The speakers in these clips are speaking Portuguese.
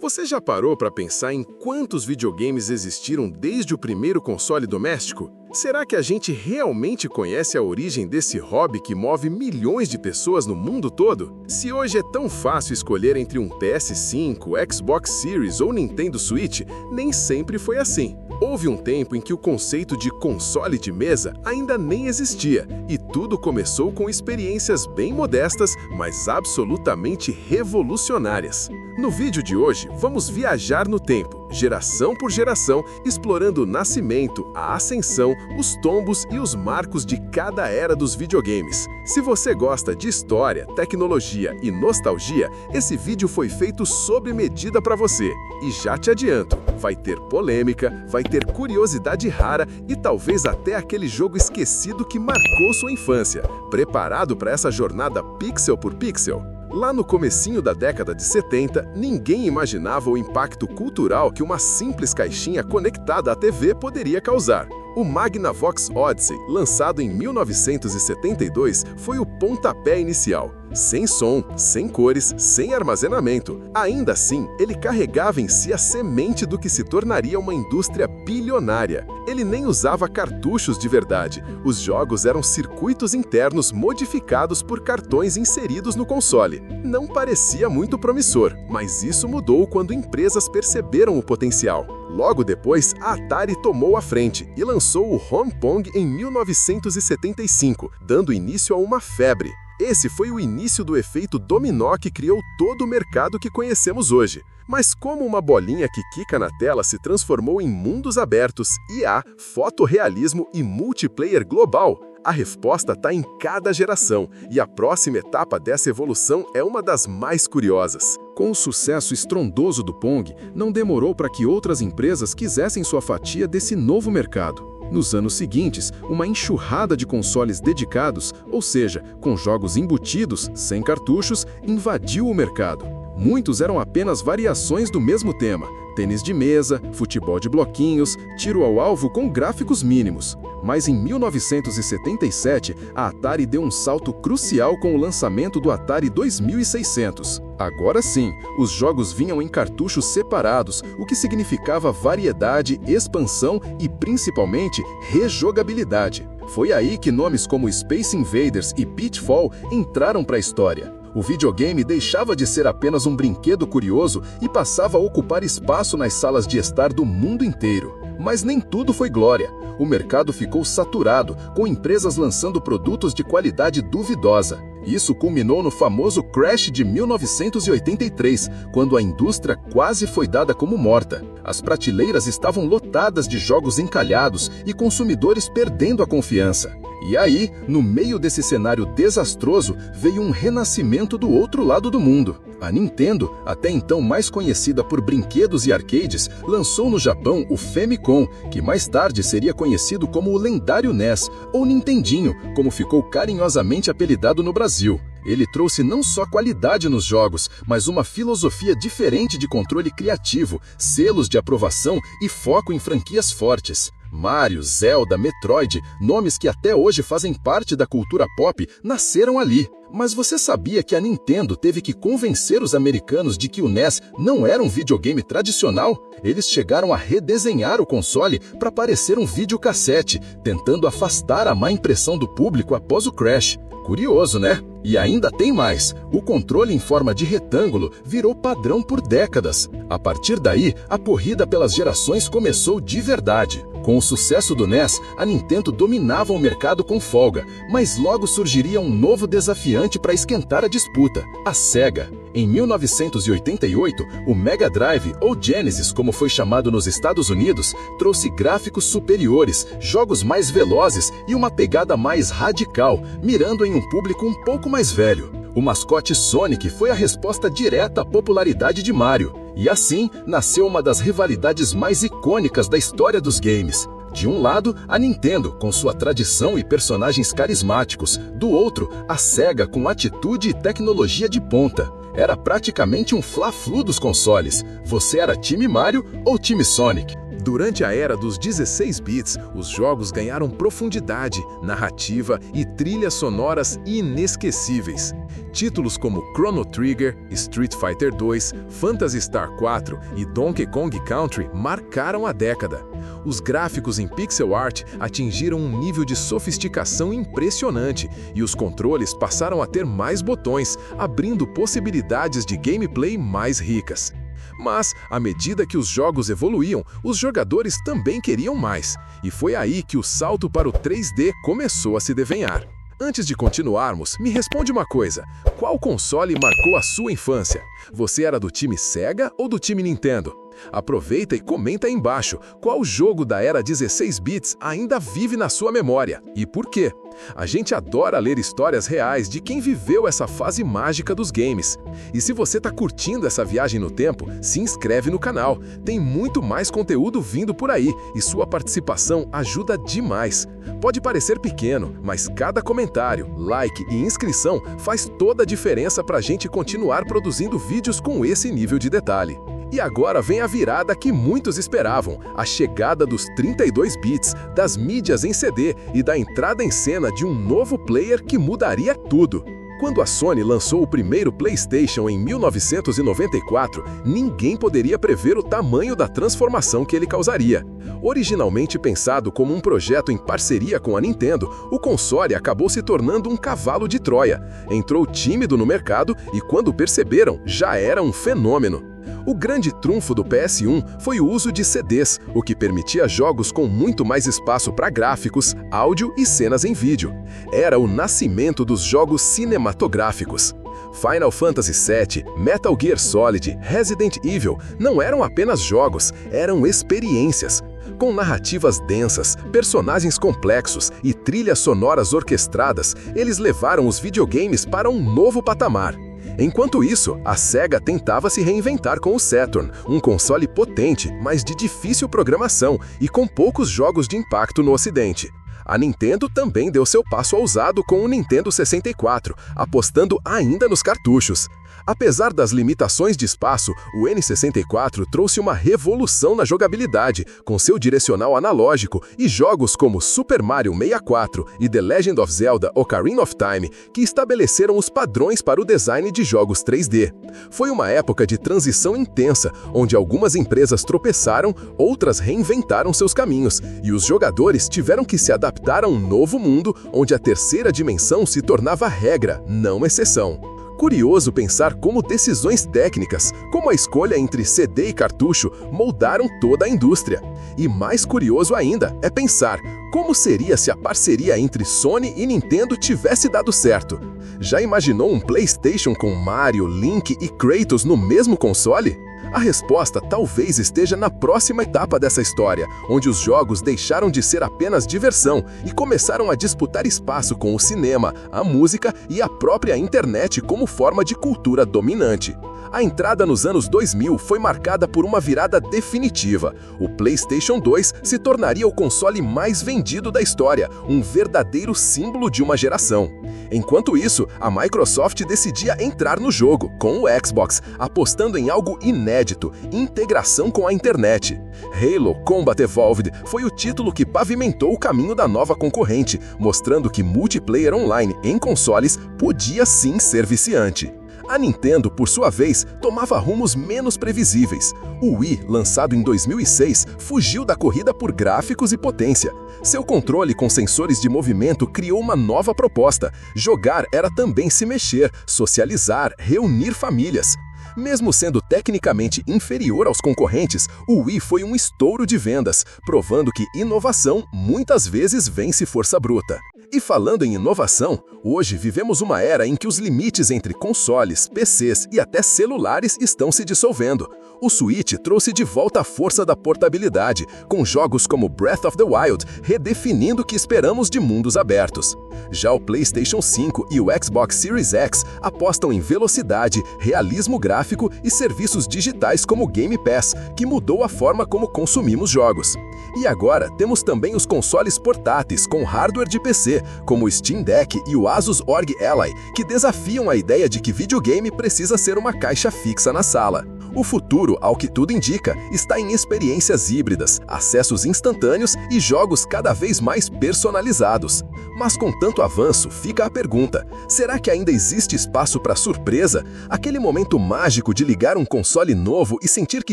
Você já parou para pensar em quantos videogames existiram desde o primeiro console doméstico? Será que a gente realmente conhece a origem desse hobby que move milhões de pessoas no mundo todo? Se hoje é tão fácil escolher entre um PS5, Xbox Series ou Nintendo Switch, nem sempre foi assim. Houve um tempo em que o conceito de console de mesa ainda nem existia, e tudo começou com experiências bem modestas, mas absolutamente revolucionárias. No vídeo de hoje, vamos viajar no tempo, geração por geração, explorando o nascimento, a ascensão, os tombos e os marcos de cada era dos videogames. Se você gosta de história, tecnologia e nostalgia, esse vídeo foi feito sob medida para você. E já te adianto, vai ter polêmica, vai ter curiosidade rara e talvez até aquele jogo esquecido que marcou sua infância. Preparado para essa jornada pixel por pixel? Lá no comecinho da década de 70, ninguém imaginava o impacto cultural que uma simples caixinha conectada à TV poderia causar. O Magnavox Odyssey, lançado em 1972, foi o pontapé inicial. Sem som, sem cores, sem armazenamento. Ainda assim, ele carregava em si a semente do que se tornaria uma indústria bilionária. Ele nem usava cartuchos de verdade. Os jogos eram circuitos internos modificados por cartões inseridos no console. Não parecia muito promissor, mas isso mudou quando empresas perceberam o potencial. Logo depois, a Atari tomou a frente e lançou o Home Pong em 1975, dando início a uma febre. Esse foi o início do efeito dominó que criou todo o mercado que conhecemos hoje. Mas como uma bolinha que quica na tela se transformou em mundos abertos, IA, fotorrealismo e multiplayer global? A resposta está em cada geração, e a próxima etapa dessa evolução é uma das mais curiosas. Com o sucesso estrondoso do Pong, não demorou para que outras empresas quisessem sua fatia desse novo mercado. Nos anos seguintes, uma enxurrada de consoles dedicados, ou seja, com jogos embutidos, sem cartuchos, invadiu o mercado. Muitos eram apenas variações do mesmo tema: tênis de mesa, futebol de bloquinhos, tiro ao alvo com gráficos mínimos. Mas em 1977, a Atari deu um salto crucial com o lançamento do Atari 2600. Agora sim, os jogos vinham em cartuchos separados, o que significava variedade, expansão e, principalmente, rejogabilidade. Foi aí que nomes como Space Invaders e Pitfall entraram para a história. O videogame deixava de ser apenas um brinquedo curioso e passava a ocupar espaço nas salas de estar do mundo inteiro. Mas nem tudo foi glória. O mercado ficou saturado, com empresas lançando produtos de qualidade duvidosa. Isso culminou no famoso Crash de 1983, quando a indústria quase foi dada como morta. As prateleiras estavam lotadas de jogos encalhados e consumidores perdendo a confiança. E aí, no meio desse cenário desastroso, veio um renascimento do outro lado do mundo. A Nintendo, até então mais conhecida por brinquedos e arcades, lançou no Japão o Famicom, que mais tarde seria conhecido como o lendário NES, ou Nintendinho, como ficou carinhosamente apelidado no Brasil. Ele trouxe não só qualidade nos jogos, mas uma filosofia diferente de controle criativo, selos de aprovação e foco em franquias fortes. Mario, Zelda, Metroid, nomes que até hoje fazem parte da cultura pop, nasceram ali. Mas você sabia que a Nintendo teve que convencer os americanos de que o NES não era um videogame tradicional? Eles chegaram a redesenhar o console para parecer um videocassete, tentando afastar a má impressão do público após o Crash. Curioso, né? E ainda tem mais. O controle em forma de retângulo virou padrão por décadas. A partir daí, a corrida pelas gerações começou de verdade. Com o sucesso do NES, a Nintendo dominava o mercado com folga, mas logo surgiria um novo desafiante para esquentar a disputa: a Sega. Em 1988, o Mega Drive, ou Genesis como foi chamado nos Estados Unidos, trouxe gráficos superiores, jogos mais velozes e uma pegada mais radical, mirando em um público um pouco mais velho. O mascote Sonic foi a resposta direta à popularidade de Mario. E assim, nasceu uma das rivalidades mais icônicas da história dos games. De um lado, a Nintendo, com sua tradição e personagens carismáticos. Do outro, a Sega, com atitude e tecnologia de ponta. Era praticamente um fla-flu dos consoles. Você era time Mario ou time Sonic? Durante a era dos 16 bits, os jogos ganharam profundidade, narrativa e trilhas sonoras inesquecíveis. Títulos como Chrono Trigger, Street Fighter 2, Phantasy Star 4 e Donkey Kong Country marcaram a década. Os gráficos em pixel art atingiram um nível de sofisticação impressionante e os controles passaram a ter mais botões, abrindo possibilidades de gameplay mais ricas. Mas, à medida que os jogos evoluíam, os jogadores também queriam mais, e foi aí que o salto para o 3D começou a se desenhar. Antes de continuarmos, me responde uma coisa: qual console marcou a sua infância? Você era do time Sega ou do time Nintendo? Aproveita e comenta aí embaixo qual jogo da era 16 bits ainda vive na sua memória e por quê. A gente adora ler histórias reais de quem viveu essa fase mágica dos games. E se você está curtindo essa viagem no tempo, se inscreve no canal. Tem muito mais conteúdo vindo por aí e sua participação ajuda demais. Pode parecer pequeno, mas cada comentário, like e inscrição faz toda a diferença para a gente continuar produzindo vídeos com esse nível de detalhe. E agora vem a virada que muitos esperavam, a chegada dos 32 bits, das mídias em CD e da entrada em cena de um novo player que mudaria tudo. Quando a Sony lançou o primeiro PlayStation em 1994, ninguém poderia prever o tamanho da transformação que ele causaria. Originalmente pensado como um projeto em parceria com a Nintendo, o console acabou se tornando um cavalo de Troia. Entrou tímido no mercado e, quando perceberam, já era um fenômeno. O grande trunfo do PS1 foi o uso de CDs, o que permitia jogos com muito mais espaço para gráficos, áudio e cenas em vídeo. Era o nascimento dos jogos cinematográficos. Final Fantasy VII, Metal Gear Solid, Resident Evil não eram apenas jogos, eram experiências. Com narrativas densas, personagens complexos e trilhas sonoras orquestradas, eles levaram os videogames para um novo patamar. Enquanto isso, a Sega tentava se reinventar com o Saturn, um console potente, mas de difícil programação e com poucos jogos de impacto no Ocidente. A Nintendo também deu seu passo ousado com o Nintendo 64, apostando ainda nos cartuchos. Apesar das limitações de espaço, o N64 trouxe uma revolução na jogabilidade, com seu direcional analógico e jogos como Super Mario 64 e The Legend of Zelda Ocarina of Time, que estabeleceram os padrões para o design de jogos 3D. Foi uma época de transição intensa, onde algumas empresas tropeçaram, outras reinventaram seus caminhos, e os jogadores tiveram que se adaptar a um novo mundo onde a terceira dimensão se tornava regra, não exceção. Curioso pensar como decisões técnicas, como a escolha entre CD e cartucho, moldaram toda a indústria. E mais curioso ainda é pensar como seria se a parceria entre Sony e Nintendo tivesse dado certo. Já imaginou um PlayStation com Mario, Link e Kratos no mesmo console? A resposta talvez esteja na próxima etapa dessa história, onde os jogos deixaram de ser apenas diversão e começaram a disputar espaço com o cinema, a música e a própria internet como forma de cultura dominante. A entrada nos anos 2000 foi marcada por uma virada definitiva. O PlayStation 2 se tornaria o console mais vendido da história, um verdadeiro símbolo de uma geração. Enquanto isso, a Microsoft decidia entrar no jogo, com o Xbox, apostando em algo inédito, integração com a internet. Halo Combat Evolved foi o título que pavimentou o caminho da nova concorrente, mostrando que multiplayer online em consoles podia sim ser viciante. A Nintendo, por sua vez, tomava rumos menos previsíveis. O Wii, lançado em 2006, fugiu da corrida por gráficos e potência. Seu controle com sensores de movimento criou uma nova proposta. Jogar era também se mexer, socializar, reunir famílias. Mesmo sendo tecnicamente inferior aos concorrentes, o Wii foi um estouro de vendas, provando que inovação muitas vezes vence força bruta. E falando em inovação, hoje vivemos uma era em que os limites entre consoles, PCs e até celulares estão se dissolvendo. O Switch trouxe de volta a força da portabilidade, com jogos como Breath of the Wild redefinindo o que esperamos de mundos abertos. Já o PlayStation 5 e o Xbox Series X apostam em velocidade, realismo gráfico e serviços digitais como o Game Pass, que mudou a forma como consumimos jogos. E agora temos também os consoles portáteis com hardware de PC, como o Steam Deck e o Asus ROG Ally, que desafiam a ideia de que videogame precisa ser uma caixa fixa na sala. O futuro, ao que tudo indica, está em experiências híbridas, acessos instantâneos e jogos cada vez mais personalizados. Mas com tanto avanço, fica a pergunta: será que ainda existe espaço para surpresa? Aquele momento mágico de ligar um console novo e sentir que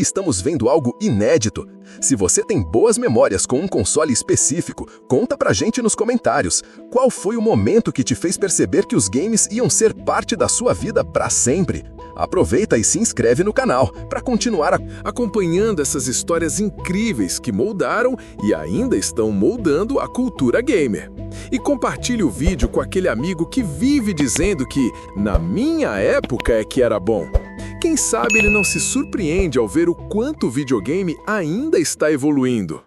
estamos vendo algo inédito? Se você tem boas memórias com um console específico, conta pra gente nos comentários. Qual foi o momento que te fez perceber que os games iam ser parte da sua vida para sempre? Aproveita e se inscreve no canal para continuar acompanhando essas histórias incríveis que moldaram e ainda estão moldando a cultura gamer. E compartilhe o vídeo com aquele amigo que vive dizendo que na minha época é que era bom. Quem sabe ele não se surpreende ao ver o quanto o videogame ainda está evoluindo.